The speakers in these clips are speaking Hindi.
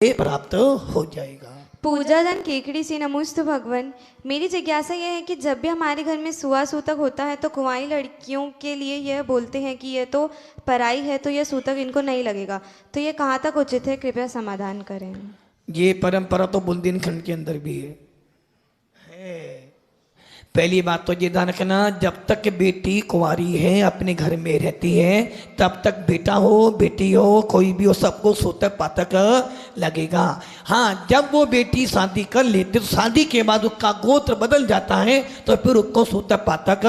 प्राप्त हो जाएगा। पूजा धन केकड़ी से नमोस्तु भगवन। मेरी जिज्ञासा यह है कि जब भी हमारे घर में सुआ सूतक होता है तो कुंवारी लड़कियों के लिए यह बोलते हैं कि यह तो पराई है, तो यह सूतक इनको नहीं लगेगा, तो यह कहाँ तक उचित है? कृपया समाधान करें। ये परंपरा तो बुंदेलखंड के अंदर भी है। पहली बात तो ये ध्यान रखना, जब तक बेटी कुंवारी है, अपने घर में रहती है, तब तक बेटा हो बेटी हो कोई भी हो, सबको सूतक पातक लगेगा। हाँ, जब वो बेटी शादी कर लेती तो शादी के बाद उसका गोत्र बदल जाता है तो फिर उसको सूतक पातक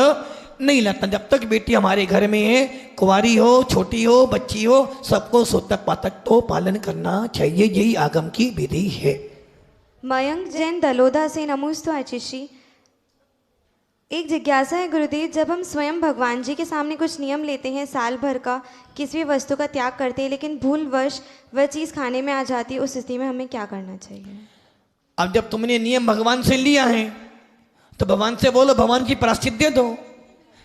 नहीं लगता। जब तक बेटी हमारे घर में है, कुंवारी हो छोटी हो बच्ची हो, सबको सूतक पातक तो पालन करना चाहिए। यही आगम की विधि है। मयंक जैन दलोदा से नमोस्तु आचिषी। एक जिज्ञासा है गुरुदेव, जब हम स्वयं भगवान जी के सामने कुछ नियम लेते हैं, साल भर का किसी भी वस्तु का त्याग करते हैं, लेकिन भूलवश वह चीज़ खाने में आ जाती है, उस स्थिति में हमें क्या करना चाहिए? अब जब तुमने नियम भगवान से लिया है तो भगवान से बोलो, भगवान की प्रायश्चित दे दो।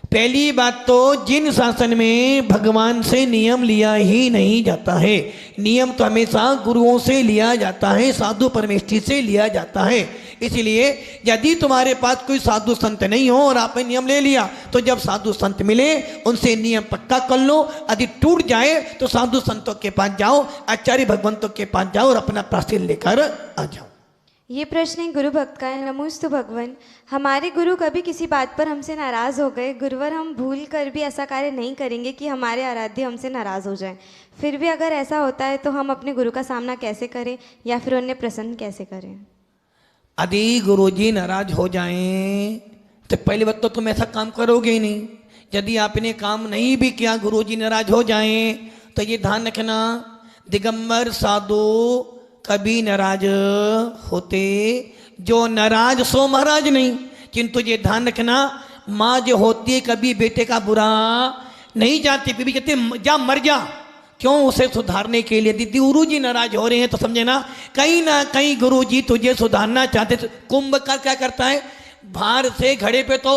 पहली बात तो जिन शासन में भगवान से नियम लिया ही नहीं जाता है, नियम तो हमेशा गुरुओं से लिया जाता है, साधु परमेष्ठी से लिया जाता है। इसलिए यदि तुम्हारे पास कोई साधु संत नहीं हो और आपने नियम ले लिया, तो जब साधु संत मिले उनसे नियम पक्का कर लो। यदि टूट जाए तो साधु संतों के पास जाओ, आचार्य भगवंतों के पास जाओ और अपना प्रायश्चित लेकर आ जाओ। ये प्रश्न एक गुरु भक्त का है। नमोस्तु भगवन। हमारे गुरु कभी किसी बात पर हमसे नाराज़ हो गए, गुरुवर हम भूल कर भी ऐसा कार्य नहीं करेंगे कि हमारे आराध्य हमसे नाराज़ हो जाएं। फिर भी अगर ऐसा होता है तो हम अपने गुरु का सामना कैसे करें या फिर उन्हें प्रसन्न कैसे करें? यदि गुरुजी नाराज हो जाएं तो पहली बात तो तुम ऐसा काम करोगे ही नहीं। यदि आपने काम नहीं भी किया, गुरुजी नाराज हो जाएं, तो ये ध्यान रखना, दिगंबर साधु कभी नाराज होते, जो नाराज सो महाराज नहीं। किंतु ये ध्यान रखना, माँ जो होती है कभी बेटे का बुरा नहीं जानती, फिर भी कहते जा मर जा। क्यों? उसे सुधारने के लिए। यदि गुरुजी नाराज हो रहे हैं तो समझे ना कहीं गुरुजी तुझे सुधारना चाहते। कुंभ का क्या करता है, बाहर से घड़े पे तो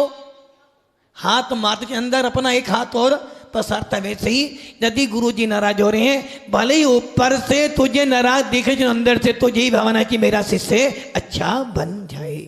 हाथ मारते के अंदर अपना एक हाथ और पसारता। वैसे ही यदि गुरुजी नाराज हो रहे हैं, भले ही ऊपर से तुझे नाराज दिखे, जो अंदर से तुझे ही भावना है कि मेरा शिष्य अच्छा बन जाए।